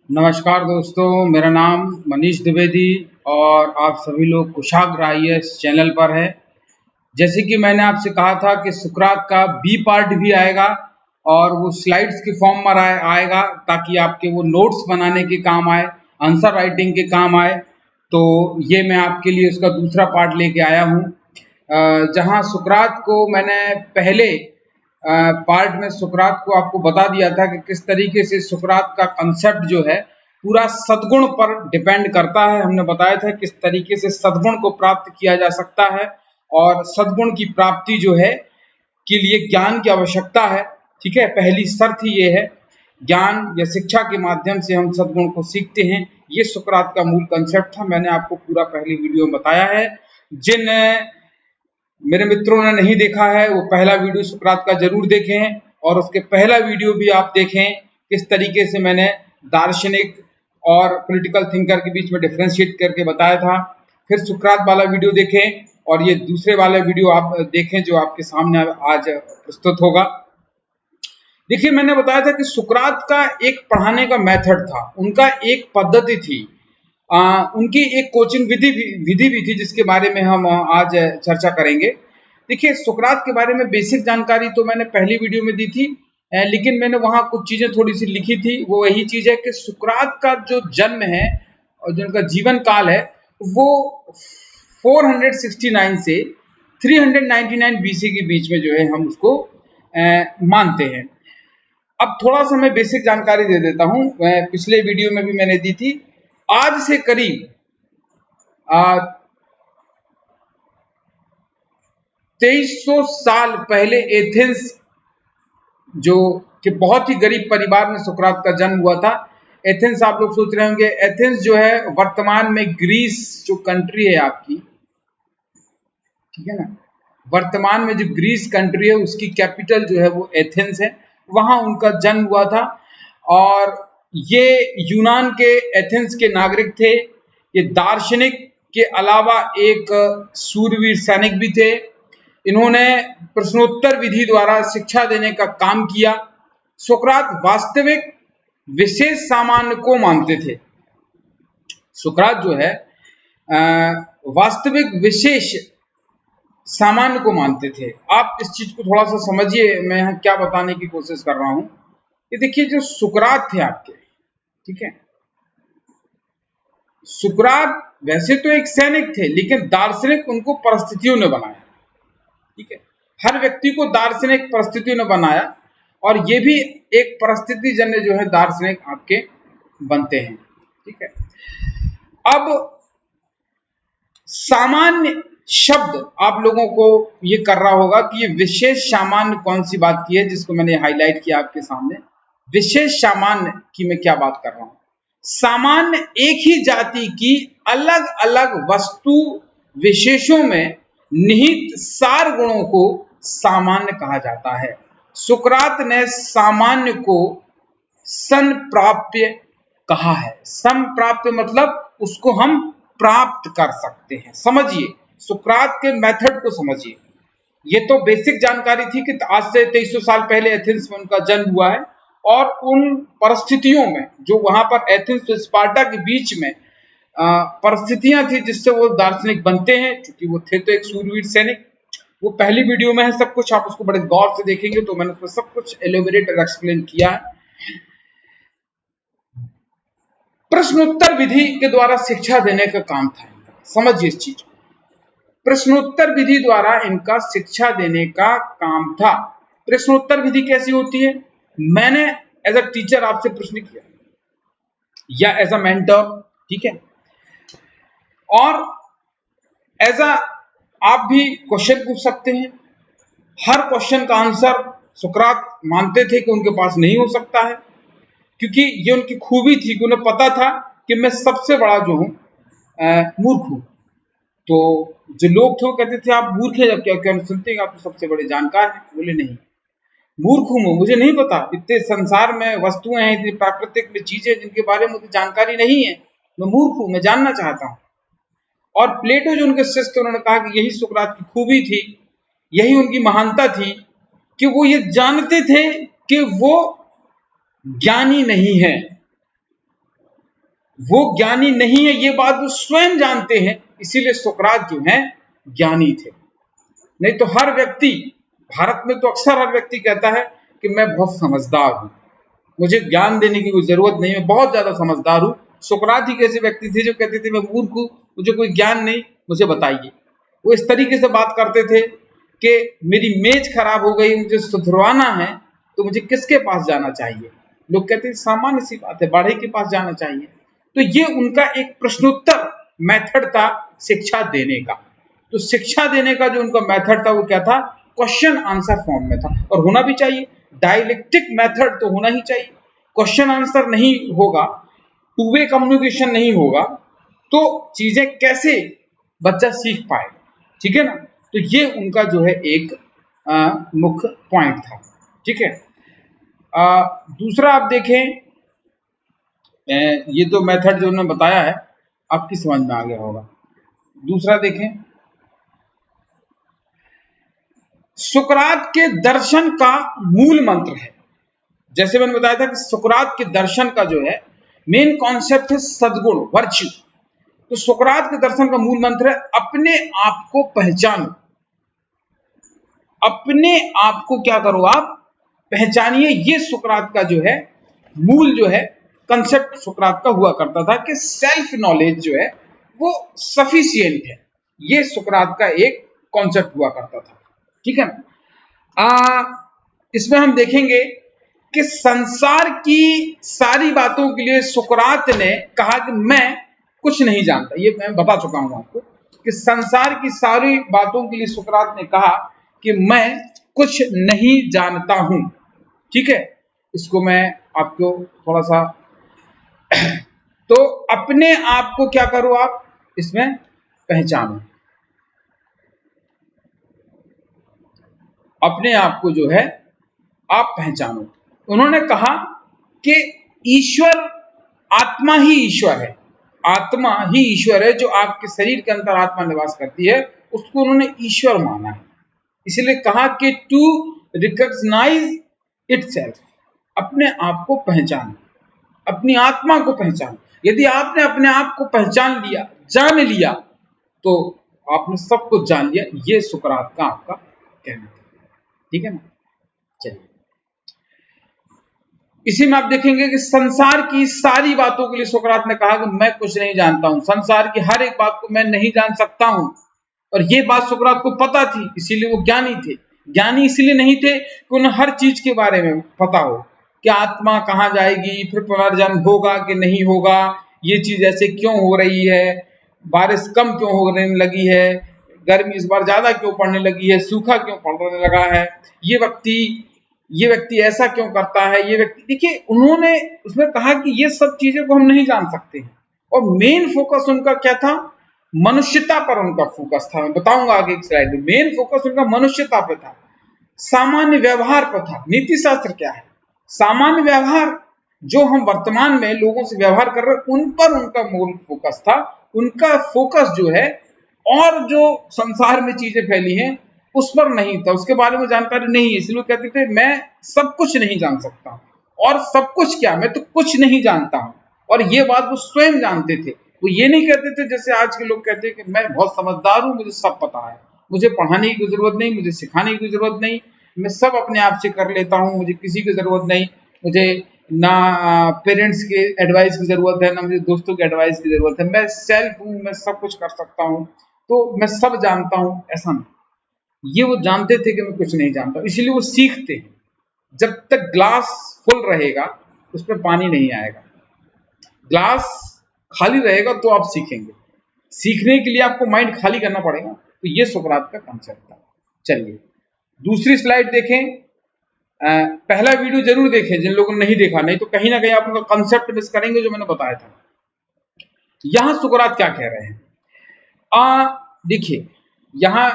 नमस्कार दोस्तों, मेरा नाम मनीष द्विवेदी और आप सभी लोग कुशाग्र आईएएस चैनल पर है। जैसे कि मैंने आपसे कहा था कि सुकरात का बी पार्ट भी आएगा और वो स्लाइड्स के फॉर्म में आएगा ताकि आपके वो नोट्स बनाने के काम आए, आंसर राइटिंग के काम आए। तो ये मैं आपके लिए उसका दूसरा पार्ट लेके आया हूँ, जहाँ सुकरात को मैंने पहले पार्ट में सुकरात को आपको बता दिया था कि किस तरीके से सुकरात का कंसेप्ट जो है पूरा सद्गुण पर डिपेंड करता है। हमने बताया था किस तरीके से सद्गुण को प्राप्त किया जा सकता है और सद्गुण की प्राप्ति जो है के लिए ज्ञान की आवश्यकता है। ठीक है, पहली शर्त ही ये है, ज्ञान या शिक्षा के माध्यम से हम सद्गुण को सीखते हैं। ये सुकरात का मूल कंसेप्ट था, मैंने आपको पूरा पहली वीडियो में बताया है। जिन मेरे मित्रों ने नहीं देखा है वो पहला वीडियो सुकरात का जरूर देखें और उसके पहला वीडियो भी आप देखें, किस तरीके से मैंने दार्शनिक और पॉलिटिकल थिंकर के बीच में डिफरेंशिएट करके बताया था। फिर सुकरात वाला वीडियो देखें और ये दूसरे वाला वीडियो आप देखें जो आपके सामने आज प्रस्तुत होगा। देखिए, मैंने बताया था कि सुकरात का एक पढ़ाने का मेथड था, उनका एक पद्धति थी, उनकी एक कोचिंग विधि भी थी जिसके बारे में हम आज चर्चा करेंगे। देखिए, सुकरात के बारे में बेसिक जानकारी तो मैंने पहली वीडियो में दी थी, लेकिन मैंने वहाँ कुछ चीज़ें थोड़ी सी लिखी थी। वो वही चीज़ है कि सुकरात का जो जन्म है और जो उनका जीवन काल है वो 469 से 399 बीसी के बीच में जो है हम उसको मानते हैं। अब थोड़ा सा मैं बेसिक जानकारी दे देता हूँ, पिछले वीडियो में भी मैंने दी थी। आज से करीब 2300 साल पहले एथेंस, जो कि बहुत ही गरीब परिवार में सुकरात का जन्म हुआ था। एथेंस, आप लोग सोच रहे होंगे, एथेंस जो है वर्तमान में ग्रीस जो कंट्री है आपकी, ठीक है ना, वर्तमान में जो ग्रीस कंट्री है उसकी कैपिटल जो है वो एथेंस है, वहां उनका जन्म हुआ था। और ये यूनान के एथेंस के नागरिक थे। ये दार्शनिक के अलावा एक सूरवीर सैनिक भी थे। इन्होंने प्रश्नोत्तर विधि द्वारा शिक्षा देने का काम किया। सुकरात वास्तविक विशेष सामान्य को मानते थे। सुकरात जो है वास्तविक विशेष सामान्य को मानते थे। आप इस चीज को थोड़ा सा समझिए, मैं क्या बताने की कोशिश कर रहा हूं। ये देखिए, जो सुकरात थे आपके, ठीक है, सुकरात वैसे तो एक सैनिक थे लेकिन दार्शनिक उनको परिस्थितियों ने बनाया। ठीक है, हर व्यक्ति को दार्शनिक परिस्थितियों ने बनाया और ये भी एक परिस्थिति जन्य जो है दार्शनिक आपके बनते हैं। ठीक है, अब सामान्य शब्द आप लोगों को ये कर रहा होगा कि ये विशेष सामान्य कौन सी बात की है, जिसको मैंने हाईलाइट किया आपके सामने। विशेष सामान्य की मैं क्या बात कर रहा हूं। सामान्य एक ही जाति की अलग अलग वस्तु विशेषों में निहित सार गुणों को सामान्य कहा जाता है। सुकरात ने सामान्य को संप्राप्य कहा है। संप्राप्य मतलब उसको हम प्राप्त कर सकते हैं। समझिए, सुकरात के मेथड को समझिए। ये तो बेसिक जानकारी थी कि आज से 2300 साल पहले एथेंस में उनका जन्म हुआ है और उन परिस्थितियों में जो वहां पर एथेंस और स्पार्टा के बीच में परिस्थितियां थी जिससे वो दार्शनिक बनते हैं, क्योंकि वो थे तो एक सूरवीर सैनिक। वो पहली वीडियो में है सब कुछ, आप उसको बड़े गौर से देखेंगे तो मैंने उसमें सब कुछ एलोबरेट और एक्सप्लेन किया है। प्रश्नोत्तर विधि के द्वारा शिक्षा देने का काम था। समझिए इस चीज को, प्रश्नोत्तर विधि द्वारा इनका शिक्षा देने का काम था। प्रश्नोत्तर विधि कैसी होती है, मैंने एज अ टीचर आपसे प्रश्न किया या एज अ मेंटर, ठीक है, और एज अ आप भी क्वेश्चन पूछ सकते हैं। हर क्वेश्चन का आंसर सुकरात मानते थे कि उनके पास नहीं हो सकता है, क्योंकि ये उनकी खूबी थी कि उन्हें पता था कि मैं सबसे बड़ा जो हूं मूर्ख हूं। तो जो लोग थे वो कहते थे आप मूर्ख हैं, जब क्या सुनते हैं आप तो सबसे बड़े जानकार हैं। बोले नहीं, मूर्ख हूं मैं, मुझे नहीं पता, इतने संसार में वस्तुएं हैं, इतनी प्राकृतिक में चीजें जिनके बारे में मुझे जानकारी नहीं है, मैं मूर्ख हूं, मैं जानना चाहता हूं। और प्लेटो जो उनके शिष्य थे उन्होंने कहा कि यही सुकरात की खूबी थी, यही उनकी महानता थी कि वो ये जानते थे कि वो ज्ञानी नहीं है, वो ज्ञानी नहीं है, ये बात वो स्वयं जानते हैं, इसीलिए सुकरात जो है ज्ञानी थे। नहीं तो हर व्यक्ति, भारत में तो अक्सर हर व्यक्ति कहता है कि मैं बहुत समझदार हूं, मुझे ज्ञान देने की कोई जरूरत नहीं, मैं बहुत ज्यादा समझदार हूं। सुकरात ही ऐसे व्यक्ति थे जो कहते थे मैं मूर्ख हूं, मुझे कोई ज्ञान नहीं, मुझे बताइए। वो इस तरीके से बात करते थे कि मेरी मेज खराब हो गई, मुझे सुधरवाना है, तो मुझे किसके पास जाना चाहिए? लोग कहते थे सामान्य सी बात है, बढ़ई के पास जाना चाहिए। तो ये उनका एक प्रश्नोत्तर मेथड था शिक्षा देने का। तो शिक्षा देने का जो उनका मेथड था वो क्या था? क्वेश्चन आंसर फॉर्म में था, और होना भी चाहिए। डायलेक्टिक मेथड तो होना ही चाहिए। क्वेश्चन आंसर नहीं होगा, टू वे कम्युनिकेशन नहीं होगा, तो चीजें कैसे बच्चा सीख पाएगा? ठीक है ना? तो ये उनका जो है एक मुख्य पॉइंट था। ठीक है। दूसरा आप देखें, ये तो मेथड जो उन्होंने बताया है आपकी समझ में आ गया होगा। दूसरा देखें, सुकरात के दर्शन का मूल मंत्र है। जैसे मैंने बताया था कि सुकरात के दर्शन का जो है मेन कॉन्सेप्ट है सद्गुण, वर्च्यू। तो सुकरात के दर्शन का मूल मंत्र है अपने आप को पहचानो। अपने आप को क्या करो? आप पहचानिए। ये सुकरात का जो है मूल जो है कंसेप्ट सुकरात का हुआ करता था कि सेल्फ नॉलेज जो है वो सफिशिएंट है। ये सुकरात का एक कॉन्सेप्ट हुआ करता था। ठीक है ना? इसमें हम देखेंगे कि संसार की सारी बातों के लिए सुकरात ने कहा कि मैं कुछ नहीं जानता। ये मैं बता चुका हूं आपको कि संसार की सारी बातों के लिए सुकरात ने कहा कि मैं कुछ नहीं जानता हूं। ठीक है, इसको मैं आपको थोड़ा सा तो अपने आप को क्या करो? आप इसमें पहचानो। अपने आप को जो है आप पहचानो। उन्होंने कहा कि ईश्वर, आत्मा ही ईश्वर है। आत्मा ही ईश्वर है, जो आपके शरीर के अंदर आत्मा निवास करती है, उसको उन्होंने ईश्वर माना है। इसलिए कहा कि टू रिकॉग्नाइज इटसेल्फ, अपने आप को पहचानो, अपनी आत्मा को पहचानो। यदि आपने अपने आप को पहचान लिया, जान लिया, तो आपने सब कुछ जान लिया। ये सुकरात का आपका कहना है। ठीक है ना? चलिए, इसी में आप देखेंगे कि संसार की सारी बातों के लिए सुकरात ने कहा कि मैं कुछ नहीं जानता हूं। संसार की हर एक बात को मैं नहीं जान सकता हूं। और ये बात सुकरात को पता थी, इसीलिए वो ज्ञानी थे। ज्ञानी इसलिए नहीं थे कि उन्हें हर चीज के बारे में पता हो कि आत्मा कहाँ जाएगी, फिर पुनर्जन्म होगा कि नहीं होगा, ये चीज ऐसे क्यों हो रही है, बारिश कम क्यों होने लगी है, गर्मी इस बार ज्यादा क्यों पड़ने लगी है, सूखा क्यों पड़ने लगा है, ये व्यक्ति ऐसा क्यों करता है, ये व्यक्ति। देखिए, उन्होंने उसमें कहा कि ये सब चीजें को हम नहीं जान सकते हैं। और मेन फोकस उनका क्या था? मनुष्यता पर उनका फोकस था। मैं बताऊंगा आगे एक स्लाइड में। मेन फोकस उनका मनुष्यता पे था, सामान्य व्यवहार पर था। नीति शास्त्र क्या है? सामान्य व्यवहार, जो हम वर्तमान में लोगों से व्यवहार कर रहे हैं, उन पर उनका मूल फोकस था। उनका फोकस जो है, और जो संसार में चीजें फैली हैं उस पर नहीं था, उसके बारे में जानकारी नहीं है। इसलिए कहते थे मैं सब कुछ नहीं जान सकता। और सब कुछ क्या, मैं तो कुछ नहीं जानता हूं। और ये बात वो स्वयं जानते थे। वो ये नहीं कहते थे जैसे आज के लोग कहते हैं कि मैं बहुत समझदार हूं, मुझे सब पता है, मुझे पढ़ाने की जरूरत नहीं, मुझे सिखाने की जरूरत नहीं, मैं सब अपने आप से कर लेता हूं, मुझे किसी की जरूरत नहीं, मुझे ना पेरेंट्स के एडवाइस की जरूरत है, ना मुझे दोस्तों के एडवाइस की जरूरत है, मैं सेल्फ हूं, मैं सब कुछ कर सकता हूं, तो मैं सब जानता हूं। ऐसा नहीं, ये वो जानते थे कि मैं कुछ नहीं जानता, इसीलिए वो सीखते हैं। जब तक ग्लास फुल रहेगा उसमें पानी नहीं आएगा, ग्लास खाली रहेगा तो आप सीखेंगे। सीखने के लिए आपको माइंड खाली करना पड़ेगा। तो ये सुकरात का कॉन्सेप्ट था। चलिए दूसरी स्लाइड देखें। पहला वीडियो जरूर देखें जिन लोगों ने नहीं देखा, नहीं तो कहीं ना कहीं आप उनका कॉन्सेप्ट मिस करेंगे जो मैंने बताया था। यहां सुकरात क्या कह रहे हैं? देखिए, यहां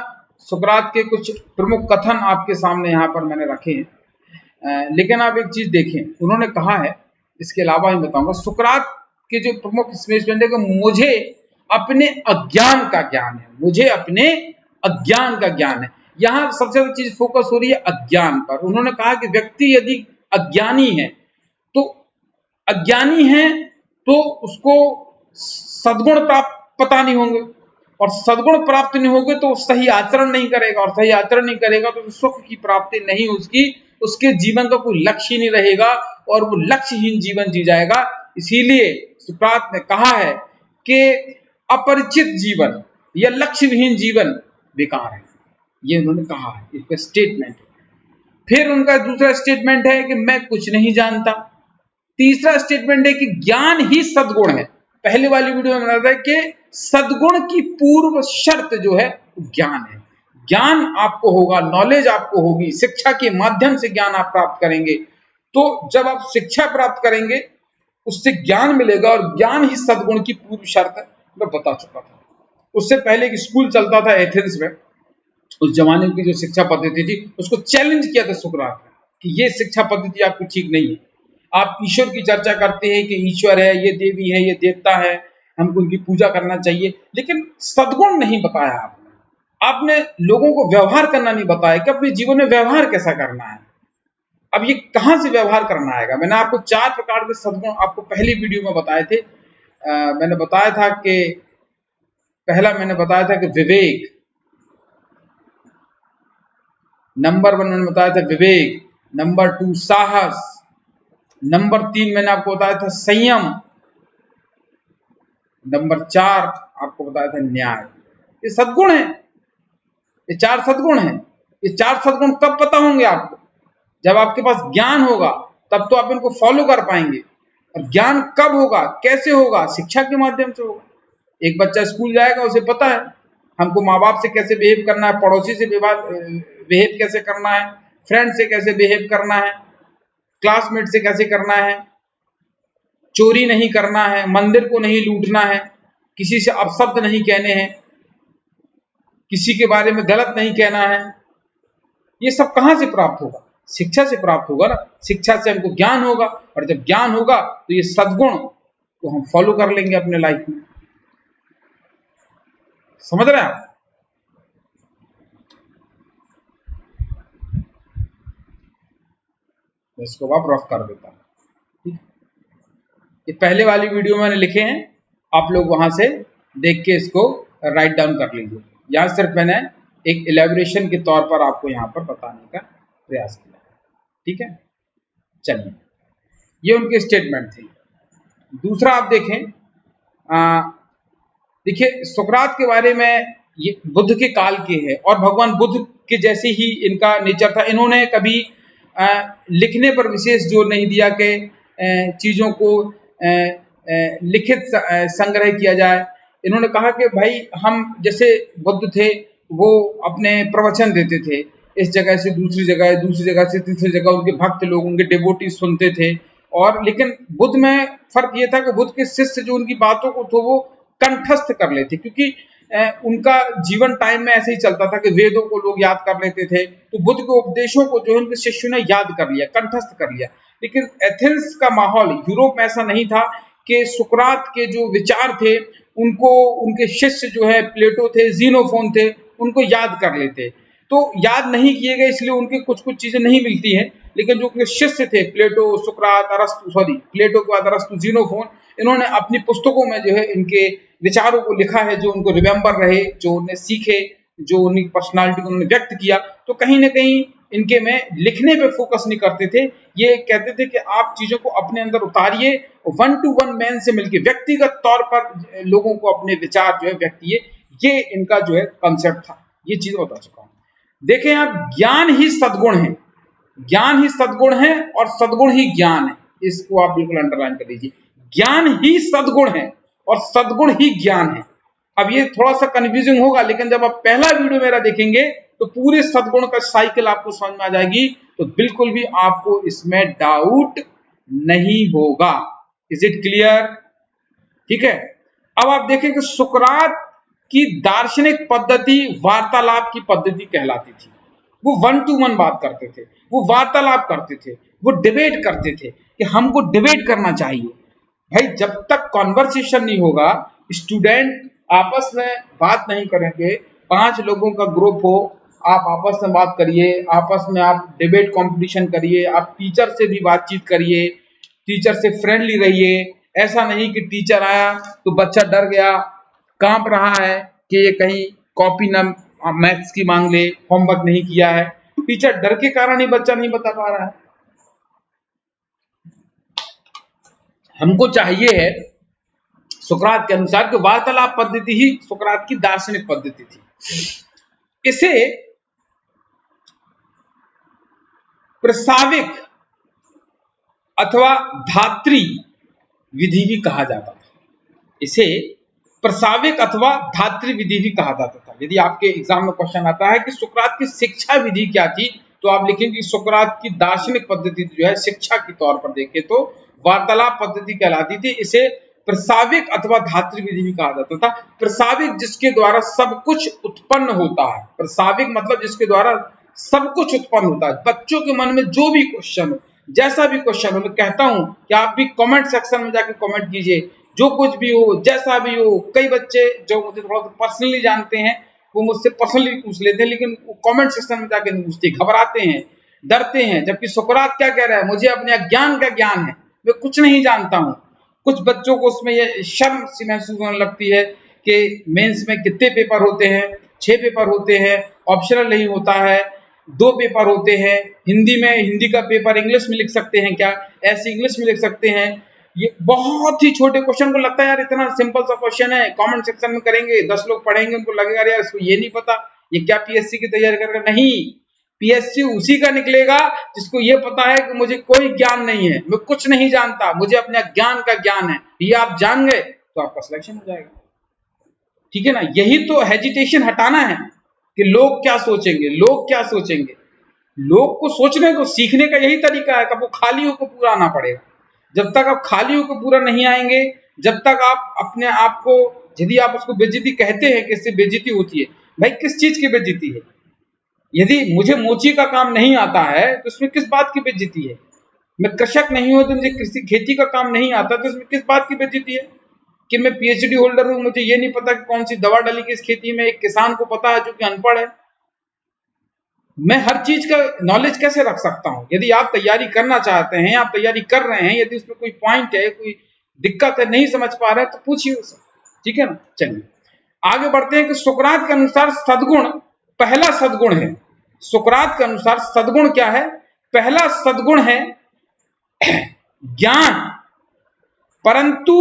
सुकरात के कुछ प्रमुख कथन आपके सामने यहां पर मैंने रखे हैं। लेकिन आप एक चीज देखें, उन्होंने कहा है, इसके अलावा मैं बताऊंगा, सुकरात के जो प्रमुख स्टेटमेंट है कि मुझे अपने अज्ञान का ज्ञान है, मुझे अपने अज्ञान का ज्ञान है। यहां सबसे ज्यादा चीज फोकस हो रही है अज्ञान पर। उन्होंने कहा कि व्यक्ति यदि अज्ञानी है तो तो उसको सद्गुण प्राप्त पता नहीं होंगे, और सद्गुण प्राप्त नहीं होंगे तो सही आचरण नहीं करेगा, और सही आचरण नहीं करेगा तो सुख की प्राप्ति नहीं उसकी, उसके जीवन का कोई लक्ष्य ही नहीं रहेगा और वो लक्ष्यहीन जीवन जी जाएगा। इसीलिए सुकरात ने कहा है कि अपरिचित जीवन या लक्ष्यहीन जीवन बेकार है, ये उन्होंने कहा है, इसका स्टेटमेंट। फिर उनका दूसरा स्टेटमेंट है कि मैं कुछ नहीं जानता। तीसरा स्टेटमेंट है कि ज्ञान ही सद्गुण है। पहले वाली वीडियो में बताया था कि सद्गुण की पूर्व शर्त जो है ज्ञान है। ज्ञान आपको होगा, नॉलेज आपको होगी, शिक्षा के माध्यम से ज्ञान आप प्राप्त करेंगे। तो जब आप शिक्षा प्राप्त करेंगे उससे ज्ञान मिलेगा, और ज्ञान ही सद्गुण की पूर्व शर्त है, मैं बता चुका था। उससे पहले एक स्कूल चलता था एथेंस में, उस जमाने की जो शिक्षा पद्धति थी उसको चैलेंज किया था सुकरात ने कि ये शिक्षा पद्धति आपकी ठीक नहीं है। आप ईश्वर की चर्चा करते हैं कि ईश्वर है, ये देवी है, ये देवता है, हमको उनकी पूजा करना चाहिए, लेकिन सद्गुण नहीं बताया आपने। आपने लोगों को व्यवहार करना नहीं बताया कि अपने जीवन में व्यवहार कैसा करना है। अब ये कहां से व्यवहार करना आएगा? मैंने आपको 4 प्रकार के सद्गुण आपको पहली वीडियो में बताए थे। मैंने बताया था कि पहला मैंने बताया था कि विवेक, नंबर 1 मैंने बताया था विवेक, नंबर 2 साहस, नंबर 3 मैंने आपको बताया था संयम, नंबर 4 आपको बताया था न्याय। ये सद्गुण है, ये 4 सद्गुण हैं। ये 4 सद्गुण कब पता होंगे आपको? जब आपके पास ज्ञान होगा, तब तो आप इनको फॉलो कर पाएंगे। और ज्ञान कब होगा, कैसे होगा? शिक्षा के माध्यम से होगा। एक बच्चा स्कूल जाएगा, उसे पता है हमको माँ बाप से कैसे बिहेव करना है, पड़ोसी से बिहेव कैसे करना है, फ्रेंड से कैसे बिहेव करना है, क्लासमेट से कैसे करना है, चोरी नहीं करना है, मंदिर को नहीं लूटना है, किसी से अपशब्द नहीं कहने हैं, किसी के बारे में गलत नहीं कहना है। ये सब कहां से प्राप्त होगा? शिक्षा से प्राप्त होगा ना। शिक्षा से हमको ज्ञान होगा, और जब ज्ञान होगा तो ये सद्गुण को हम फॉलो कर लेंगे अपने लाइफ में। समझ रहे हैं आप? इसको आप रफ कर देता हूं। ये पहले वाली वीडियो मैंने लिखे हैं, आप लोग वहां से देख के इसको राइट डाउन कर लीजिए। यहां सिर्फ मैंने एक इलेबोरेशन के तौर पर आपको यहां पर बताने का प्रयास किया। ठीक है, चलिए, ये उनके स्टेटमेंट थे। दूसरा आप देखें, देखिए सुकरात के बारे में, ये बुद्ध के काल के है और भगवान बुद्ध के जैसे ही इनका नेचर था। इन्होंने कभी लिखने पर विशेष जोर नहीं दिया कि चीज़ों को लिखित संग्रह किया जाए। इन्होंने कहा कि भाई हम जैसे बुद्ध थे, वो अपने प्रवचन देते थे, इस जगह से दूसरी जगह, दूसरी जगह से तीसरी जगह, उनके भक्त लोग, उनके डिवोटी सुनते थे। और लेकिन बुद्ध में फर्क ये था कि बुद्ध के शिष्य जो उनकी बातों को तो वो कंठस्थ कर लेते, क्योंकि उनका जीवन टाइम में ऐसे ही चलता था कि वेदों को लोग याद कर लेते थे, तो बुद्ध के उपदेशों को जो है उनके शिष्यों ने याद कर लिया, कंठस्थ कर लिया। लेकिन एथेंस का माहौल, यूरोप में ऐसा नहीं था कि सुकरात के जो विचार थे उनको उनके शिष्य जो है प्लेटो थे, ज़ीनोफोन थे, उनको याद कर लेते। तो याद नहीं किए गए, इसलिए उनकी कुछ कुछ चीजें नहीं मिलती हैं। लेकिन जो उनके शिष्य थे, प्लेटो, सुकरात, प्लेटो के बाद अरस्तु, ज़ीनोफोन, इन्होंने अपनी पुस्तकों में जो है इनके विचारों को लिखा है, जो उनको रिमेंबर रहे, जो उन्हें सीखे, जो उनकी पर्सनालिटी को उन्होंने व्यक्त किया। तो कहीं ना कहीं इनके में लिखने पे फोकस नहीं करते थे, ये कहते थे कि आप चीजों को अपने अंदर उतारिए, 1 to 1 मैन से मिलकर व्यक्तिगत तौर पर लोगों को अपने विचार जो है व्यक्त किए। ये इनका जो है कंसेप्ट था। ये चीज बता चुका हूं। देखें आप, ज्ञान ही सद्गुण है, ज्ञान ही सद्गुण है और सद्गुण ही ज्ञान है। इसको आप बिल्कुल अंडरलाइन कर लीजिए। ज्ञान ही सद्गुण है और सद्गुण ही ज्ञान है। अब ये थोड़ा सा कंफ्यूजिंग होगा, लेकिन जब आप पहला वीडियो मेरा देखेंगे तो पूरे सद्गुण का साइकिल आपको समझ में आ जाएगी, तो बिल्कुल भी आपको इसमें डाउट नहीं होगा। Is it clear? ठीक है। अब आप देखें कि सुकरात की दार्शनिक पद्धति वार्तालाप की पद्धति कहलाती थी। वो 1 to 1 बात करते थे, वो वार्तालाप करते थे, वो डिबेट करते थे कि हमको डिबेट करना चाहिए। भाई जब तक कॉन्वर्सेशन नहीं होगा, स्टूडेंट आपस में बात नहीं करेंगे, 5 लोगों का ग्रुप हो, आप आपस में बात करिए, आपस में आप डिबेट कंपटीशन करिए, आप टीचर से भी बातचीत करिए, टीचर से फ्रेंडली रहिए, ऐसा नहीं कि टीचर आया तो बच्चा डर गया, कांप रहा है कि ये कहीं कॉपी ना मैथ्स की मांग ले, होमवर्क नहीं किया है। टीचर डर के कारण ही बच्चा नहीं बता पा रहा है। हमको चाहिए है सुकरात के अनुसार कि वार्तालाप पद्धति ही सुकरात की दार्शनिक पद्धति थी। इसे प्रस्ताविक अथवा धात्री विधि भी कहा जाता था। इसे प्रस्ताविक अथवा धात्री विधि भी कहा जाता था। यदि आपके एग्जाम में क्वेश्चन आता है कि सुकरात की शिक्षा विधि क्या थी, तो आप लिखेंगे सुकरात की दार्शनिक पद्धति जो है शिक्षा के तौर पर देखें तो वार्तालाप पद्धति कहलाती थी। इसे प्रस्ताविक अथवा धात्री विधि भी कहा जाता था। प्रस्ताविक जिसके द्वारा सब कुछ उत्पन्न होता है, प्रस्ताविक मतलब जिसके द्वारा सब कुछ उत्पन्न होता है। बच्चों के मन में जो भी क्वेश्चन हो, जैसा भी क्वेश्चन हो, मैं कहता हूं कि आप भी कमेंट सेक्शन में जाकर कमेंट कीजिए, जो कुछ भी हो, जैसा भी हो। कई बच्चे जो मुझे थोड़ा पर्सनली जानते हैं वो मुझसे पर्सनली पूछ लेते हैं, लेकिन वो कमेंट सेक्शन में जाकर नहीं पूछते, घबराते हैं, डरते हैं। जबकि सुकरात क्या कह रहा है, मुझे अपने अज्ञान का ज्ञान है, मैं कुछ नहीं जानता हूं। कुछ बच्चों को उसमें ये शर्म सी महसूस होने लगती है कि मेंस में कितने पेपर होते हैं, 6 पेपर होते हैं, ऑप्शनल नहीं होता है, 2 पेपर होते हैं, हिंदी में हिंदी का पेपर इंग्लिश में लिख सकते हैं क्या, ऐसे इंग्लिश में लिख सकते हैं। ये बहुत ही छोटे क्वेश्चन को लगता है यार इतना सिंपल सा क्वेश्चन है, कमेंट सेक्शन में करेंगे, 10 लोग पढ़ेंगे, उनको लगेगा यार इसको ये नहीं पता, ये क्या पीएससी की तैयारी कर रहा है। नहीं, पीएससी उसी का निकलेगा जिसको ये पता है कि मुझे कोई ज्ञान नहीं है, मैं कुछ नहीं जानता, मुझे अपने ज्ञान का ज्ञान है। ये आप जान गए तो आपका सिलेक्शन हो जाएगा। ठीक है ना। यही तो हेजिटेशन हटाना है कि लोग क्या सोचेंगे, लोग क्या सोचेंगे। लोग को सोचने को सीखने का यही तरीका है कि आपको खाली होकर पूरा आना पड़ेगा। जब तक आप खाली होकर पूरा नहीं आएंगे, जब तक आप अपने आप को, यदि आप उसको बेइज्जती कहते हैं कि इससे बेइज्जती होती है, भाई किस चीज की बेइज्जती है? यदि मुझे मोची का काम नहीं आता है तो इसमें किस बात की बेइज्जती है? मैं कृषक नहीं हूं तो मुझे कृषि खेती का काम नहीं आता तो इसमें किस बात की बेइज्जती है? कि मैं पीएचडी होल्डर हूं, मुझे ये नहीं पता कि कौन सी दवा डाली कि इस खेती में, एक किसान को पता है जो कि अनपढ़ है। मैं हर चीज का नॉलेज कैसे रख सकता हूं? यदि आप तैयारी करना चाहते हैं, आप तैयारी कर रहे हैं, यदि उसमें कोई पॉइंट है, कोई दिक्कत है, नहीं समझ पा रहे हैं, तो पूछिए उससे। ठीक है ना। चलिए आगे बढ़ते हैं कि सुकरात के अनुसार सद्गुण पहला सद्गुण है। सुकरात के अनुसार सद्गुण क्या है? पहला सद्गुण है ज्ञान। परंतु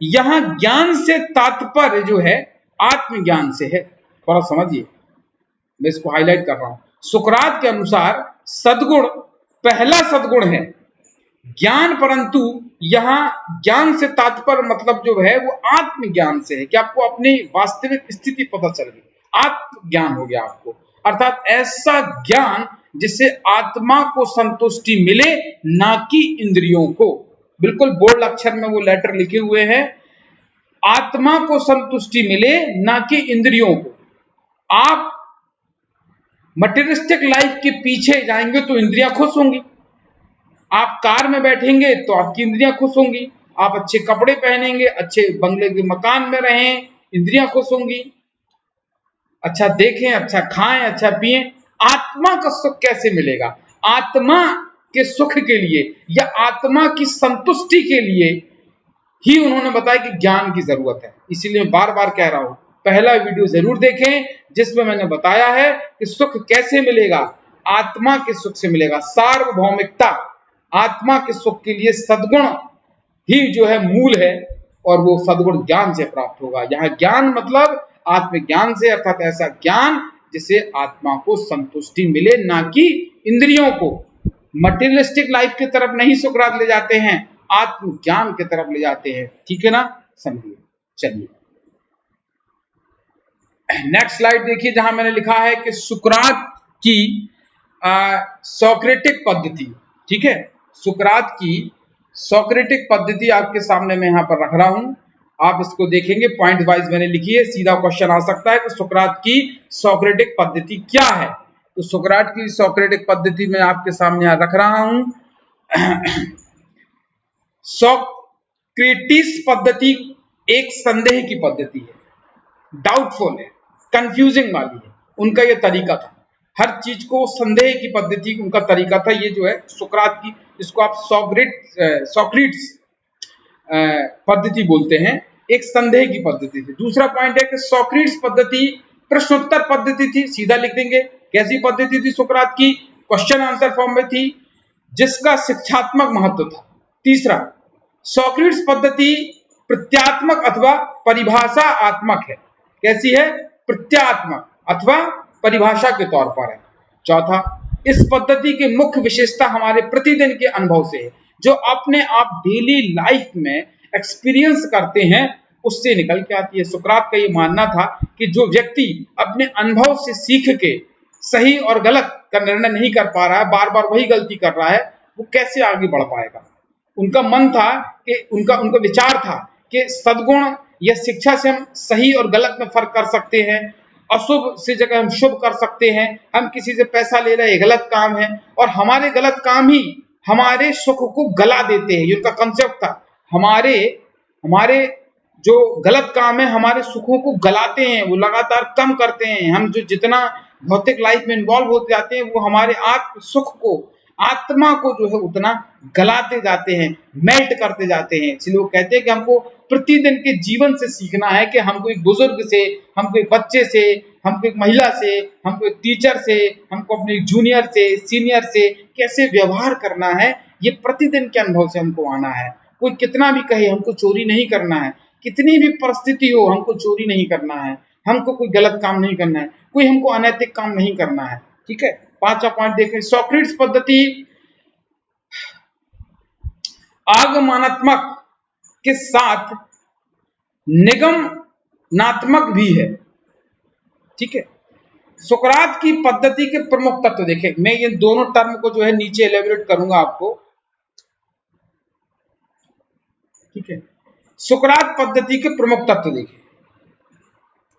यहां ज्ञान से तात्पर्य जो है आत्मज्ञान से है। थोड़ा समझिए, मैं इसको हाईलाइट कर रहा हूं। सुकरात के अनुसार सद्गुण पहला सद्गुण है ज्ञान, परंतु यहां ज्ञान से तात्पर्य मतलब जो है वो आत्मज्ञान से है कि आपको अपनी वास्तविक स्थिति पता चल गई, आत्मज्ञान हो गया आपको। अर्थात ऐसा ज्ञान जिससे आत्मा को संतुष्टि मिले, ना कि इंद्रियों को। बिल्कुल बोल्ड अक्षर में वो लेटर लिखे हुए हैं, आत्मा को संतुष्टि मिले ना कि इंद्रियों को। आप मटेरियलिस्टिक लाइफ के पीछे जाएंगे तो इंद्रियां खुश होंगी, आप कार में बैठेंगे तो आपकी इंद्रियां खुश होंगी, आप अच्छे कपड़े पहनेंगे, अच्छे बंगले के मकान में रहें, इंद्रियां खुश होंगी, अच्छा देखें, अच्छा खाएं, अच्छा पिएं। आत्मा का सुख कैसे मिलेगा? आत्मा के सुख के लिए या आत्मा की संतुष्टि के लिए ही उन्होंने बताया कि ज्ञान की जरूरत है। इसीलिए बार बार कह रहा हूं, पहला वीडियो जरूर देखें जिसमें मैंने बताया है कि सुख कैसे मिलेगा, आत्मा के सुख से मिलेगा। सार्वभौमिकता, आत्मा के सुख के लिए सद्गुण ही जो है मूल है, और वो सद्गुण ज्ञान से प्राप्त होगा। यहां ज्ञान मतलब आत्मज्ञान से, अर्थात ऐसा ज्ञान जिसे आत्मा को संतुष्टि मिले, ना कि इंद्रियों को। मटेरियलिस्टिक लाइफ की तरफ नहीं सुकरात ले जाते हैं, आत्मज्ञान की तरफ ले जाते हैं। ठीक है ना, समझिए। चलिए नेक्स्ट स्लाइड देखिए, जहां मैंने लिखा है कि सुकरात की सोक्रेटिक पद्धति। ठीक है, सुकरात की सोक्रेटिक पद्धति आपके सामने मैं यहां पर रख रहा हूं, आप इसको देखेंगे, पॉइंट वाइज मैंने लिखी है। सीधा क्वेश्चन आ सकता है कि सुकरात की सोक्रेटिक पद्धति क्या है। तो सुकरात की सोक्रेटिक पद्धति मैं आपके सामने यहां रख रहा हूं। सोक्रेटिस पद्धति एक संदेह की पद्धति है, डाउटफुल है, कंफ्यूजिंग वाली है। उनका यह तरीका था, हर चीज को संदेह की पद्धति उनका तरीका था। ये जो है सुकरात की, इसको आप सोक्रेटिस पद्धति बोलते हैं, एक संदेह की पद्धति थी। दूसरा पॉइंट है कि सोक्रेटिस पद्धति प्रश्नोत्तर पद्धति थी, सीधा लिख देंगे। कैसी पद्धति थी सोक्रात की? क्वेश्चन आंसर फॉर्म में थी, जिसका शिक्षात्मक महत्व था। तीसरा, सोक्रेटिस पद्धति प्रत्यात्मक अथवा परिभाषात्मक है। कैसी है? प्रत्यात्मक अथवा परिभाषा के तौर पर है। चौथा, इस पद्धति की मुख्य विशेषता हमारे प्रतिदिन के अनुभव से है, जो अपने आप डेली लाइफ में एक्सपीरियंस करते हैं उससे निकल के आती है। सुकरात का ये मानना था कि जो व्यक्ति अपने अनुभव से सीख के सही और गलत का निर्णय नहीं कर पा रहा है, बार बार वही गलती कर रहा है, वो कैसे आगे बढ़ पाएगा। उनका मन था कि उनका विचार था कि सद्गुण या शिक्षा से हम सही और गलत में फर्क कर सकते हैं, अशुभ से जगह हम शुभ कर सकते हैं। हम किसी से पैसा ले रहे हैं, गलत काम है, और हमारे गलत काम ही हमारे सुख को गला देते हैं। ये उनका कंसेप्ट था। हमारे जो गलत काम है हमारे सुखों को गलाते हैं, वो लगातार कम करते हैं। हम जो जितना भौतिक लाइफ में इन्वॉल्व होते जाते हैं, वो हमारे आत्म सुख को, आत्मा को जो है उतना गलाते जाते हैं, मेल्ट करते जाते हैं। इसलिए वो कहते हैं कि हमको प्रतिदिन के जीवन से सीखना है कि हमको एक बुजुर्ग से, हमको एक बच्चे से, हमको एक महिला से, हमको एक टीचर से, हमको अपने जूनियर से, सीनियर से कैसे व्यवहार करना है। ये प्रतिदिन के अनुभव से हमको आना है। कोई कितना भी कहे हमको चोरी नहीं करना है, कितनी भी परिस्थिति हो हमको चोरी नहीं करना है, हमको कोई गलत काम नहीं करना है, कोई हमको अनैतिक काम नहीं करना है। ठीक है। पांचवा पॉइंट देखें, सोक्रेटिस पद्धति आगमनात्मक के साथ निगमनात्मक भी है। ठीक है। सुकरात की पद्धति के प्रमुख तत्व देखें। मैं ये दोनों टर्म को जो है नीचे एलेबोरेट करूंगा आपको। ठीक है। सुकरात पद्धति के प्रमुख तत्व देखें।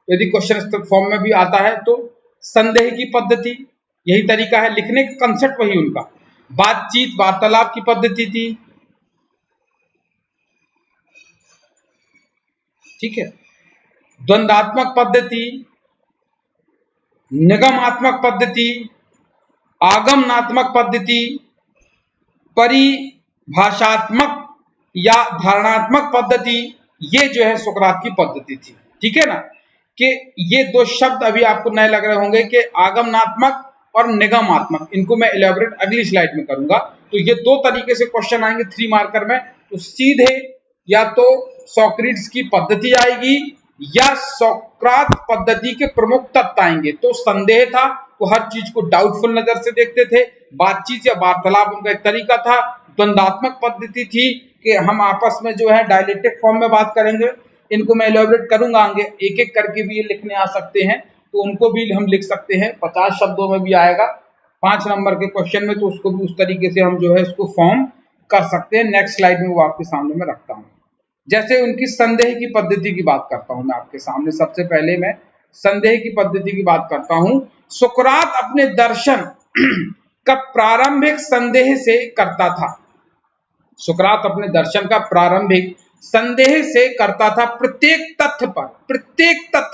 यदि क्वेश्चन फॉर्म में भी आता है तो संदेह की पद्धति, यही तरीका है लिखने का, कंसेप्ट वही उनका। बातचीत वार्तालाप की पद्धति थी। ठीक है। द्वंद्वात्मक पद्धति, निगमात्मक पद्धति, आगमनात्मक पद्धति, परिभाषात्मक या धारणात्मक पद्धति, ये जो है सुकरात की पद्धति थी। ठीक है ना, कि ये दो शब्द अभी आपको नए लग रहे होंगे कि आगमनात्मक और निगमात्मक। इनको मैं इलेबोरेट अगली स्लाइड में करूंगा। तो ये दो तरीके से क्वेश्चन आएंगे 3 मार्कर में। तो सीधे या तो सोक्रेटिस की पद्धति आएगी या सोक्रात पद्धति के प्रमुख तत्व आएंगे। तो संदेह था, वो हर चीज को डाउटफुल नजर से देखते थे। बातचीत या वार्तालाप उनका एक तरीका था। द्वंद्वात्मक पद्धति थी कि हम आपस में जो है डायलेक्टिक फॉर्म में बात करेंगे। इनको मैं एलैबोरेट करूंगा आगे, एक एक करके भी ये लिखने आ सकते हैं, तो उनको भी हम लिख सकते हैं। 50 शब्दों में भी आएगा 5 नंबर के क्वेश्चन में, तो उसको भी उस तरीके से हम जो है इसको फॉर्म कर सकते हैं। नेक्स्ट स्लाइड में वो आपके सामने में रखता हूँ। जैसे उनकी संदेह की पद्धति की बात करता हूं मैं आपके सामने। सबसे पहले मैं संदेह की पद्धति की बात करता हूं। सुकरात अपने दर्शन का प्रारंभिक संदेह से करता था। सुकरात अपने दर्शन का प्रारंभिक संदेह से करता था। प्रत्येक तथ्य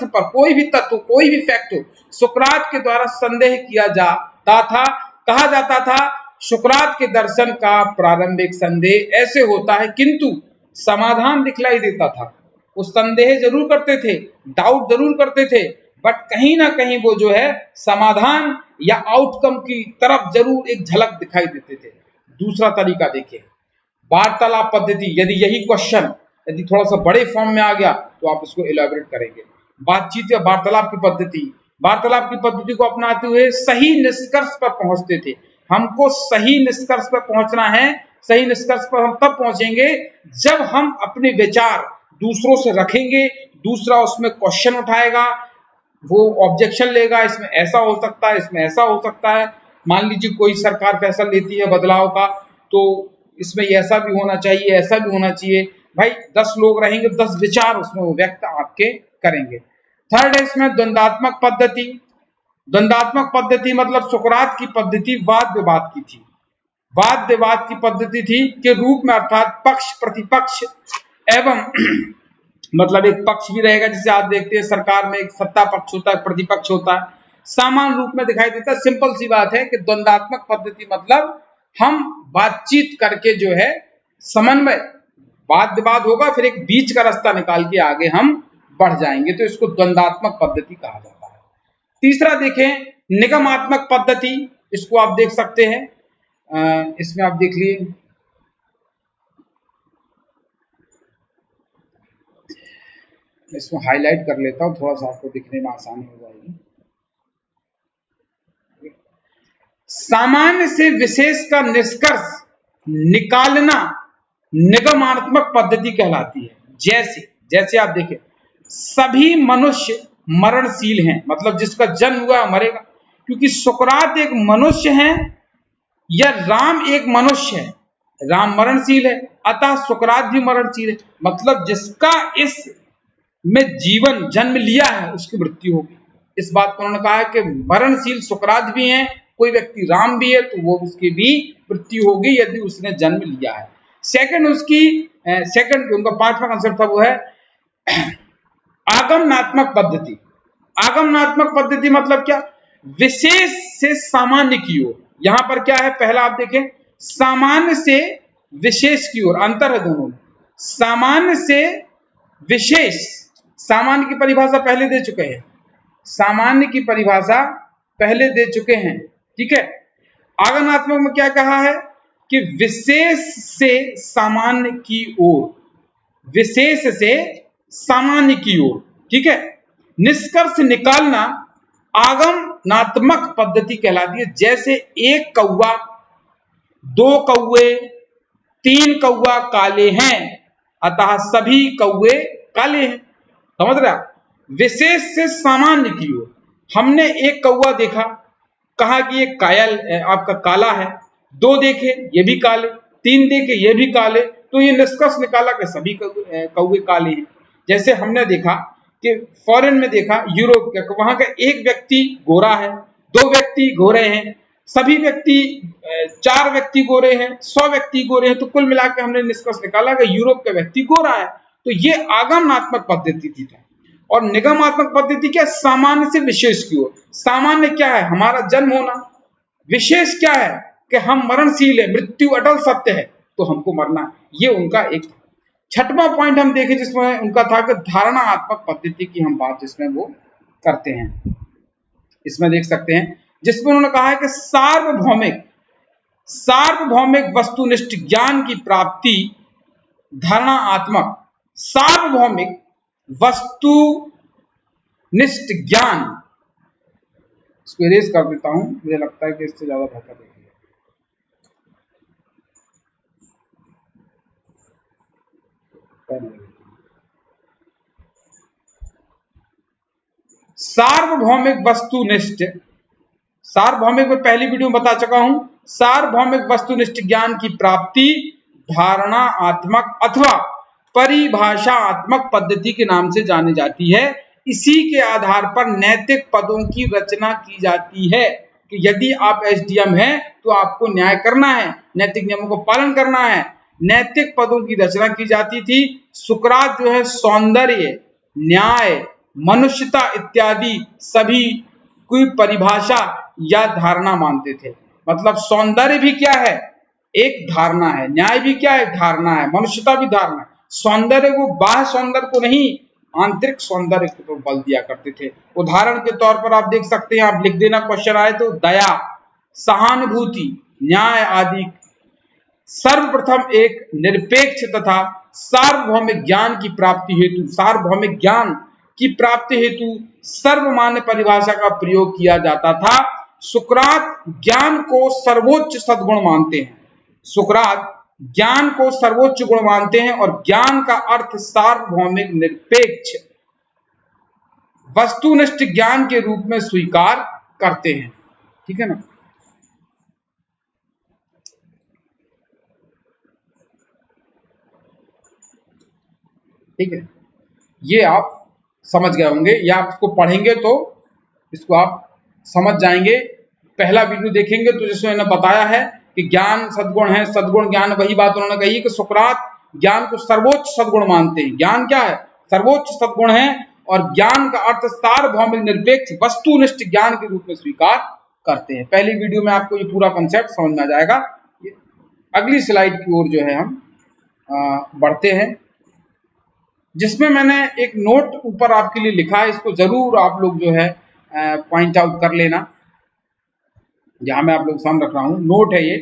पर, कोई भी तत्व, कोई भी फैक्ट हो, सुकरात के द्वारा संदेह किया जाता था। कहा जाता था सुकरात के दर्शन का प्रारंभिक संदेह ऐसे होता है, किंतु समाधान दिखलाई देता था। वो संदेह जरूर करते थे, डाउट जरूर करते थे, बट कहीं ना कहीं वो जो है समाधान या आउटकम की तरफ जरूर एक झलक दिखाई देते थे। दूसरा तरीका देखिए, वार्तालाप पद्धति। यदि यही क्वेश्चन यदि थोड़ा सा बड़े फॉर्म में आ गया तो आप इसको एलैबोरेट करेंगे। बातचीत या वार्तालाप की पद्धति, वार्तालाप की पद्धति को अपनाते हुए सही निष्कर्ष पर पहुंचते थे। हमको सही निष्कर्ष पर पहुंचना है। सही निष्कर्ष पर हम तब पहुंचेंगे जब हम अपने विचार दूसरों से रखेंगे, दूसरा उसमें क्वेश्चन उठाएगा, वो ऑब्जेक्शन लेगा, इसमें ऐसा हो सकता है, इसमें ऐसा हो सकता है। मान लीजिए कोई सरकार फैसला लेती है बदलाव का, तो इसमें ऐसा भी होना चाहिए, ऐसा भी होना चाहिए। भाई 10 लोग रहेंगे, 10 विचार उसमें वो व्यक्त आपके करेंगे। थर्ड है इसमें द्वंद्वात्मक पद्धति। द्वंद्वात्मक पद्धति मतलब सुकरात की पद्धति वाद विवाद की थी। वाद विवाद की पद्धति थी के रूप में, अर्थात पक्ष प्रतिपक्ष एवं मतलब एक पक्ष भी रहेगा, जिसे आप देखते हैं सरकार में एक सत्ता पक्ष होता है, प्रतिपक्ष होता है, समान रूप में दिखाई देता है। सिंपल सी बात है कि द्वंद्वात्मक पद्धति मतलब हम बातचीत करके जो है समन्वय वाद विवाद होगा, फिर एक बीच का रास्ता निकाल के आगे हम बढ़ जाएंगे, तो इसको द्वंद्वात्मक पद्धति कहा जाता है। तीसरा देखें निगमात्मक पद्धति, इसको आप देख सकते हैं, इसमें आप देख लिए, इसको हाईलाइट कर लेता हूं, थोड़ा सा आपको दिखने में आसानी हो जाएगी। सामान्य से विशेष का निष्कर्ष निकालना निगमात्मक पद्धति कहलाती है। जैसे जैसे आप देखें, सभी मनुष्य मरणशील हैं, मतलब जिसका जन्म हुआ मरेगा, क्योंकि सुकरात एक मनुष्य है या राम एक मनुष्य है, राम मरणशील है, अतः सुकरात भी मरणशील है, मतलब जिसका इस में जीवन जन्म लिया है उसकी मृत्यु होगी। इस बात पर उन्होंने कहा है कि मरणशील सुकरात भी हैं, कोई व्यक्ति राम भी है तो वो उसकी भी मृत्यु होगी यदि उसने जन्म लिया है। सेकंड उनका पांचवा कंसेप्ट था वो है आगमनात्मक पद्धति। आगमनात्मक पद्धति मतलब क्या, विशेष से सामान्य की ओर। यहां पर क्या है, पहला आप देखें सामान्य से विशेष की ओर, अंतर है दोनों में। सामान्य से विशेष, सामान्य की परिभाषा पहले दे चुके हैं, सामान्य की परिभाषा पहले दे चुके हैं, ठीक है। आगमनात्मक में क्या कहा है कि विशेष से सामान्य की ओर, विशेष से सामान्य की ओर, ठीक है। निष्कर्ष निकालना आगमनात्मक पद्धति कहलाती है। जैसे एक कौवा, दो कौवे, तीन कौवा काले हैं, अतः सभी कौवे काले हैं। समझ रहा, विशेष से सामान्य की ओर। हमने एक कौवा देखा, कहा कि ये कायल आपका काला है, दो देखे ये भी काले, तीन देखे ये भी काले, तो ये निष्कर्ष निकाला कि सभी कौवे काले हैं। जैसे हमने देखा कि फॉरेन में देखा, यूरोप के, वहां का एक व्यक्ति गोरा है, दो व्यक्ति गोरे हैं, सभी व्यक्ति, 4 व्यक्ति गोरे हैं, 100 व्यक्ति गोरे हैं, तो कुल मिलाकर हमने निष्कर्ष निकाला कि यूरोप का व्यक्ति गोरा है। तो ये आगमनात्मक पद्धति थी। और निगमात्मक पद्धति क्या, सामान्य से विशेष की ओर। सामान्य क्या है, हमारा जन्म होना। विशेष क्या है कि हम मरणशील है, मृत्यु अटल सत्य है, तो हमको मरना है। ये उनका एक छठवां पॉइंट हम देखें जिसमें उनका था कि धारणात्मक पद्धति की हम बात जिसमें वो करते हैं। इसमें देख सकते हैं जिसमें उन्होंने कहा है कि सार्वभौमिक वस्तुनिष्ठ ज्ञान की प्राप्ति धारणात्मक, सार्वभौमिक वस्तुनिष्ठ ज्ञान, इसको इरेज कर देता हूं, मुझे लगता है कि इससे ज्यादा बेहतर है। सार्वभौमिक वस्तुनिष्ठ, सार्वभौमिक में पहली वीडियो में बता चुका हूं, सार्वभौमिक वस्तुनिष्ठ ज्ञान की प्राप्ति धारणात्मक अथवा परिभाषात्मक पद्धति के नाम से जानी जाती है। इसी के आधार पर नैतिक पदों की रचना की जाती है कि यदि आप एसडीएम हैं तो आपको न्याय करना है, नैतिक नियमों को पालन करना है। नैतिक पदों की रचना की जाती थी। सुकरात जो है सौंदर्य, न्याय, मनुष्यता इत्यादि सभी कोई परिभाषा या धारणा मानते थे। मतलब सौंदर्य भी क्या है, एक धारणा है, न्याय भी क्या है, धारणा है, मनुष्यता भी धारणा है। सौंदर्य को, बाह्य सौंदर्य को नहीं, आंतरिक सौंदर्य को बल दिया करते थे। उदाहरण के तौर पर आप देख सकते हैं, आप लिख देना क्वेश्चन आए तो, दया, सहानुभूति, न्याय आदि। सर्वप्रथम एक निरपेक्ष तथा सार्वभौमिक ज्ञान की प्राप्ति हेतु, सार्वभौमिक ज्ञान की प्राप्ति हेतु सर्वमान्य परिभाषा का प्रयोग किया जाता था। सुकरात ज्ञान को सर्वोच्च सद्गुण मानते हैं, सुकरात ज्ञान को सर्वोच्च गुण मानते हैं और ज्ञान का अर्थ सार्वभौमिक निरपेक्ष वस्तुनिष्ठ ज्ञान के रूप में स्वीकार करते हैं। ठीक है ना, ठीक है, ये आप समझ गए होंगे, या आप इसको पढ़ेंगे तो इसको आप समझ जाएंगे। पहला वीडियो देखेंगे तो जिसमें मैंने बताया है कि ज्ञान सद्गुण है, सद्गुण ज्ञान, वही बात उन्होंने कही कि सुकरात ज्ञान को सर्वोच्च सद्गुण मानते हैं। ज्ञान क्या है, सर्वोच्च सद्गुण है, और ज्ञान का अर्थ सार्वभौमिक निरपेक्ष वस्तुनिष्ठ ज्ञान के रूप में स्वीकार करते हैं। पहली वीडियो में आपको ये पूरा कंसेप्ट समझ में आ जाएगा। अगली स्लाइड की ओर जो है हम बढ़ते हैं, जिसमें मैंने एक नोट ऊपर आपके लिए लिखा है, इसको जरूर आप लोग जो है पॉइंट आउट कर लेना। जहां मैं आप लोग सामने रख रहा हूं, नोट है ये,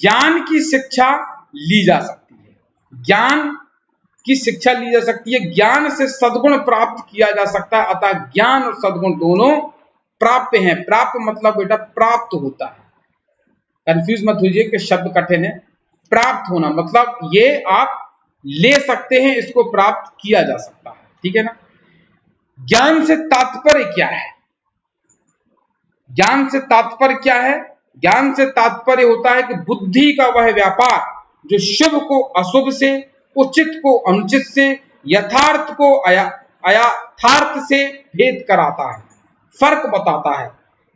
ज्ञान की शिक्षा ली जा सकती है। ज्ञान की शिक्षा ली जा सकती है, ज्ञान से सद्गुण प्राप्त किया जा सकता है, अतः ज्ञान और सद्गुण दोनों प्राप्य हैं। प्राप्य मतलब बेटा प्राप्त होता है, कंफ्यूज मत होइए कि शब्द कठिन है। प्राप्त होना मतलब ये आप ले सकते हैं, इसको प्राप्त किया जा सकता है, ठीक है ना। ज्ञान से तात्पर्य क्या है? ज्ञान से तात्पर्य क्या है? ज्ञान से तात्पर्य होता है कि बुद्धि का वह व्यापार जो शुभ को अशुभ से, उचित को अनुचित से, यथार्थ को अयथार्थ से भेद कराता है, फर्क बताता है।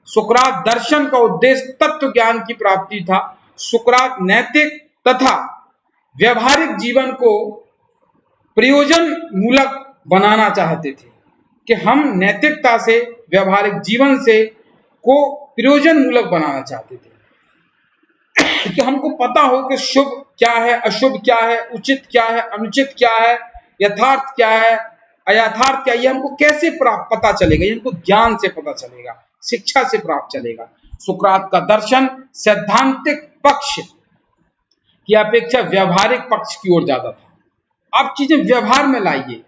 सुकरात दर्शन का उद्देश्य तत्व ज्ञान की प्राप्ति था। सुकरात नैतिक तथा व्यवहारिक जीवन को प्रयोजन मूलक बनाना चाहते थे, कि हम नैतिकता से, व्यवहारिक जीवन से को प्रयोजन मूलक बनाना चाहते थे, कि हमको पता हो कि शुभ क्या है, अशुभ क्या है, उचित क्या है, अनुचित क्या है, यथार्थ क्या है, अयथार्थ क्या है, ये हमको कैसे पता चलेगा? ये हमको ज्ञान से पता चलेगा, शिक्षा से प्राप्त चलेगा। सुकरात का दर्शन सैद्धांतिक पक्ष की अपेक्षा व्यवहारिक पक्ष की ओर ज्यादा था। आप चीजें व्यवहार में लाइए,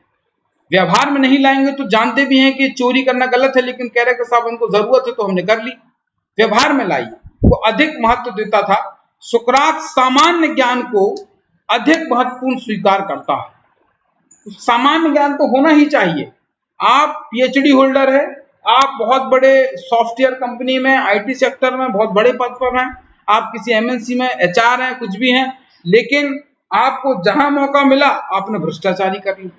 व्यवहार में नहीं लाएंगे तो जानते भी हैं कि चोरी करना गलत है, लेकिन कह रहे कि साहब हमको जरूरत है तो हमने कर ली। व्यवहार में लाइए, वो अधिक महत्व देता था। सुकरात सामान्य ज्ञान को अधिक महत्वपूर्ण स्वीकार करता है। सामान्य ज्ञान तो होना ही चाहिए। आप पीएचडी होल्डर है, आप बहुत बड़े सॉफ्टवेयर कंपनी में, आईटी सेक्टर में बहुत बड़े पद पर हैं, आप किसी एमएनसी में एचआर हैं, कुछ भी हैं, लेकिन आपको जहां मौका मिला आपने भ्रष्टाचारी कर ली।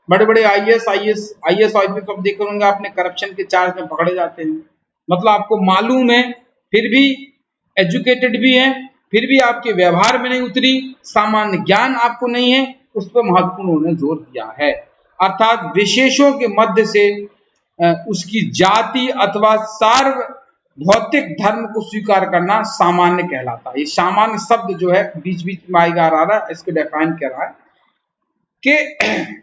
बड़े बड़े आईएएस ऑफिस आप देख होंगे, आपने करप्शन के चार्ज में पकड़े जाते हैं। मतलब आपको मालूम है, फिर भी एजुकेटेड भी है, फिर भी आपके व्यवहार में नहीं उतरी, सामान्य ज्ञान आपको नहीं है, उस पर महत्वपूर्ण उन्होंने जोर दिया है। अर्थात विशेषों के मध्य से उसकी जाति अथवा सार्वभौतिक धर्म को स्वीकार करना सामान्य कहलाता है। ये सामान्य शब्द जो है बीच बीच में आएगा आ रहा है, इसको डिफाइन कर रहा है कि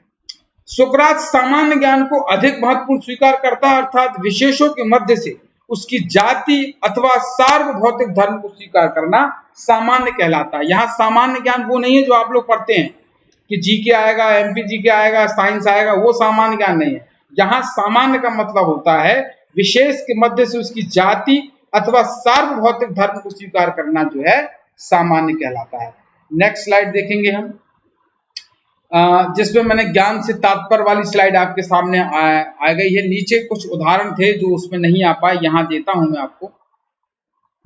सुकरात सामान्य ज्ञान को अधिक महत्वपूर्ण स्वीकार करता है, अर्थात विशेषों के मध्य से उसकी जाति अथवा सार्वभौतिक धर्म को स्वीकार करना सामान्य कहलाता है। यहाँ सामान्य ज्ञान वो नहीं है जो आप लोग पढ़ते हैं कि जीके आएगा, एमपी जीके आएगा, साइंस आएगा, वो सामान्य ज्ञान नहीं है। यहाँ सामान्य का मतलब होता है विशेष के मध्य से उसकी जाति अथवा सार्वभौतिक धर्म को स्वीकार करना जो है सामान्य कहलाता है। नेक्स्ट स्लाइड देखेंगे हम, जिसमें मैंने ज्ञान से तात्पर्य वाली स्लाइड आपके सामने आ गई है। नीचे कुछ उदाहरण थे जो उसमें नहीं आ पाए, यहाँ देता हूं मैं आपको।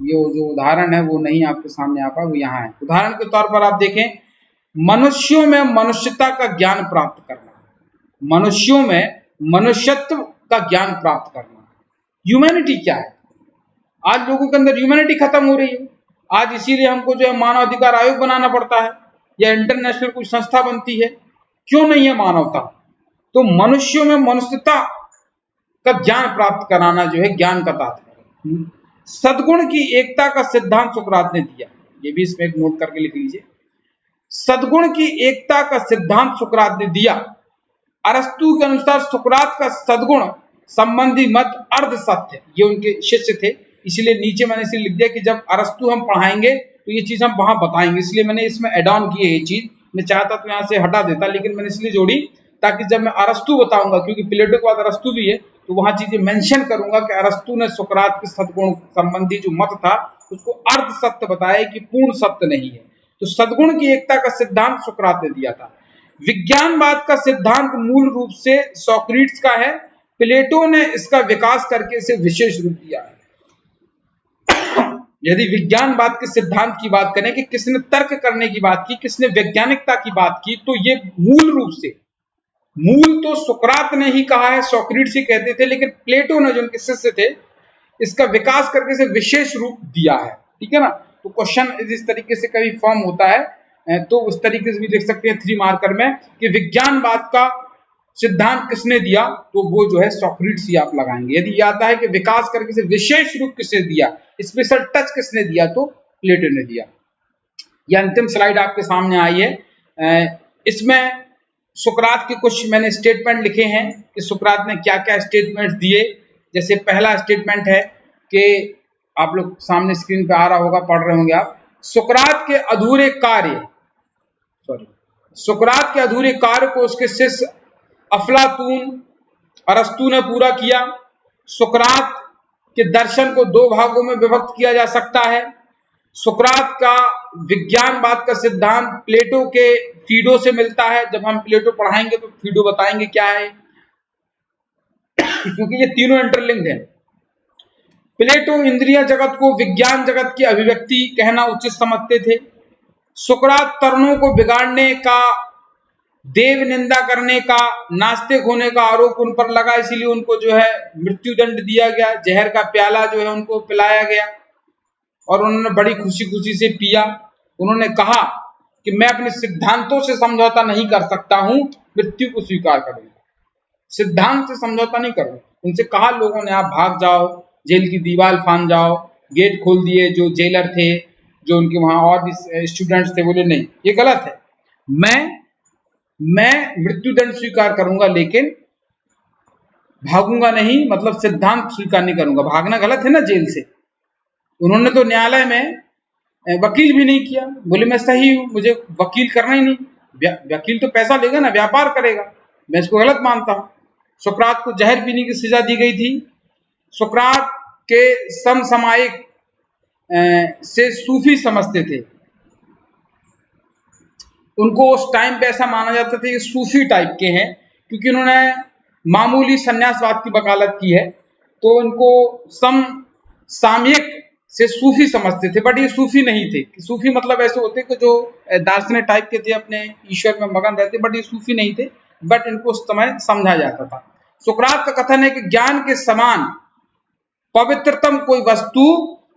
ये जो उदाहरण है वो नहीं आपके सामने आ पाए, वो यहाँ है। उदाहरण के तौर पर आप देखें, मनुष्यों में मनुष्यता का ज्ञान प्राप्त करना, मनुष्यों में मनुष्यत्व का ज्ञान प्राप्त करना। ह्यूमैनिटी क्या है? आज लोगों के अंदर ह्यूमैनिटी खत्म हो रही है। आज इसीलिए हमको जो है मानव अधिकार आयोग बनाना पड़ता है या इंटरनेशनल कोई संस्था बनती है। क्यों नहीं है मानवता? तो मनुष्यों में मनुष्यता का ज्ञान प्राप्त कराना जो है ज्ञान का तात्पर्य। सद्गुण की एकता का सिद्धांत सुकरात ने दिया, ये भी इसमें एक नोट करके लिख लीजिए। सद्गुण की एकता का सिद्धांत सुकरात ने दिया। अरस्तु के अनुसार सुकरात का सद्गुण संबंधी मत अर्ध सत्य, ये उनके शिष्य थे, इसलिए नीचे मैंने इसे लिख दिया कि जब अरस्तु हम पढ़ाएंगे तो ये चीज हम वहां बताएंगे, इसलिए मैंने इसमें एड ऑन की है। ये चीज मैं चाहता तो यहाँ से हटा देता, लेकिन मैंने इसलिए जोड़ी ताकि जब मैं अरस्तु बताऊंगा, क्योंकि प्लेटो के बाद अरस्तु भी है, तो वहां चीजें मेंशन करूंगा कि अरस्तु ने सुकरात के सद्गुण संबंधी जो मत था उसको अर्ध सत्य बताया कि पूर्ण सत्य नहीं है। तो सद्गुण की एकता का सिद्धांत सुकरात ने दिया था। विज्ञानवाद का सिद्धांत मूल रूप से सोक्रेटिस का है, प्लेटो ने इसका विकास करके इसे विशेष रूप दिया है। यदि विज्ञानवाद के सिद्धांत की बात करें कि किसने तर्क करने की बात की, किसने वैज्ञानिकता की बात की, तो ये मूल रूप से, मूल तो सुकरात ने ही कहा है, सोक्रेटिस ही कहते थे, लेकिन प्लेटो ने जो उनके शिष्य थे इसका विकास करके इसे विशेष रूप दिया है। ठीक है ना। तो क्वेश्चन इस तरीके से कभी फॉर्म होता है तो उस तरीके से भी देख सकते हैं 3 मार्कर में कि विज्ञानवाद का सिद्धांत किसने दिया, तो वो जो है सोक्रेटिस ही आप लगाएंगे। यदि ये आता है कि विकास करके इसे विशेष रूप किसने दिया, स्पेशल टच किसने दिया, तो प्लेटो ने दिया। ये अंतिम स्लाइड आपके सामने आई है। इसमें सुकरात के कुछ मैंने स्टेटमेंट लिखे हैं कि सुकरात ने क्या क्या स्टेटमेंट दिए। जैसे पहला स्टेटमेंट है कि आप लोग सामने स्क्रीन पे आ रहा होगा, पढ़ रहे होंगे आप। सुकरात के अधूरे कार्य को उसके शिष्य अफलातून अरस्तु ने पूरा किया। सुकरात के दर्शन को दो भागों में विभक्त किया जा सकता है। सुकरात का विज्ञानवाद का सिद्धांत प्लेटो के फीडो से मिलता है। जब हम प्लेटो पढ़ाएंगे तो फीडो बताएंगे क्या है, क्योंकि ये तीनों इंटरलिंक्ड हैं। प्लेटो इंद्रिय जगत को विज्ञान जगत की अभिव्यक्ति कहना उचित समझते थे। सुकरात तरुणों को बिगाड़ने का, देव निंदा करने का, नास्तिक होने का आरोप उन पर लगा, इसीलिए उनको जो है मृत्युदंड दिया गया। जहर का प्याला जो है उनको पिलाया गया और उन्होंने बड़ी खुशी खुशी से पिया। उन्होंने कहा कि मैं अपने सिद्धांतों से समझौता नहीं कर सकता हूं, मृत्यु को स्वीकार करूंगा। सिद्धांत से समझौता नहीं करूंगा। उनसे कहा लोगों ने आप भाग जाओ, जेल की दीवार फांद जाओ, गेट खोल दिए। जो जेलर थे, जो उनके वहां और भी स्टूडेंट्स थे, बोले नहीं ये गलत है, मैं मृत्युदंड स्वीकार करूंगा लेकिन भागूंगा नहीं, मतलब सिद्धांत स्वीकार नहीं करूंगा। भागना गलत है ना जेल से। उन्होंने तो न्यायालय में वकील भी नहीं किया, बोले मैं सही हूं, मुझे वकील करना ही नहीं। वकील तो पैसा लेगा ना, व्यापार करेगा, मैं इसको गलत मानता हूं। सुकरात को जहर पीने की सजा दी गई थी। सुकरात के समसामयिक से सूफी समझते थे। उनको उस टाइम पे ऐसा माना जाता था कि सूफी टाइप के हैं, क्योंकि उन्होंने मामूली संन्यासवाद की वकालत की है, तो उनको समसामयिक से सूफी समझते थे। बट ये सूफी नहीं थे। सूफी मतलब ऐसे होते कि जो दार्शनिक टाइप के थे, अपने ईश्वर में मगन रहते, बट ये सूफी नहीं थे। बट इनको उस समय समझा जाता था। सुकरात का कथन है कि ज्ञान के समान पवित्रतम कोई वस्तु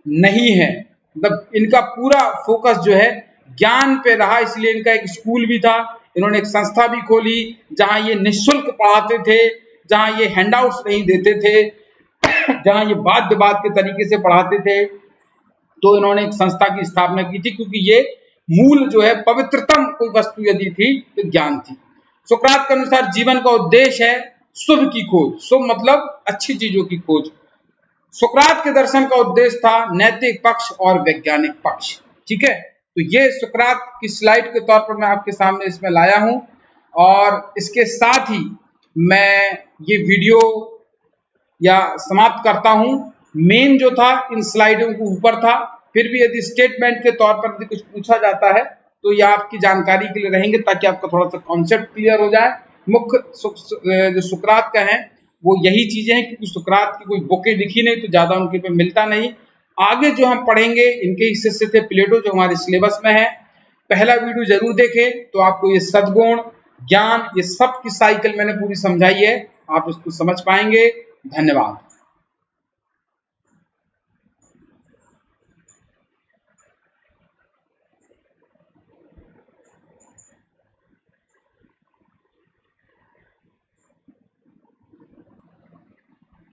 नहीं है। मतलब इनका पूरा फोकस जो है ज्ञान पे रहा, इसलिए इनका एक स्कूल भी था। इन्होंने एक संस्था भी खोली जहां ये निःशुल्क पढ़ाते थे, जहां ये हैंडआउट्स नहीं देते थे, जहां ये वाद के तरीके से पढ़ाते थे। तो इन्होंने एक संस्था की स्थापना की थी, क्योंकि ये मूल जो है पवित्रतम कोई वस्तु यदि थी तो ज्ञान थी। सुकरात के अनुसार जीवन का उद्देश्य है शुभ की खोज। शुभ मतलब अच्छी चीजों की खोज। सुकरात के दर्शन का उद्देश्य था नैतिक पक्ष और वैज्ञानिक पक्ष। ठीक है, तो ये सुकरात की स्लाइड के तौर पर मैं आपके सामने इसमें लाया हूं, और इसके साथ ही मैं ये वीडियो या समाप्त करता हूं। मेन जो था इन स्लाइडों के ऊपर था, फिर भी यदि स्टेटमेंट के तौर पर यदि कुछ पूछा जाता है तो ये आपकी जानकारी के लिए रहेंगे, ताकि आपका थोड़ा सा कॉन्सेप्ट क्लियर हो जाए। मुख्य जो सुकरात का है वो यही चीजें हैं, क्योंकि सुकरात की कोई बुकें लिखी नहीं तो ज्यादा उनके पे मिलता नहीं। आगे जो हम पढ़ेंगे इनके हिस्से से थे प्लेटो, जो हमारे सिलेबस में है। पहला वीडियो जरूर देखें, तो आपको ये सद्गुण, ज्ञान, ये सब की साइकिल मैंने पूरी समझाई है, आप इसको समझ पाएंगे। धन्यवाद।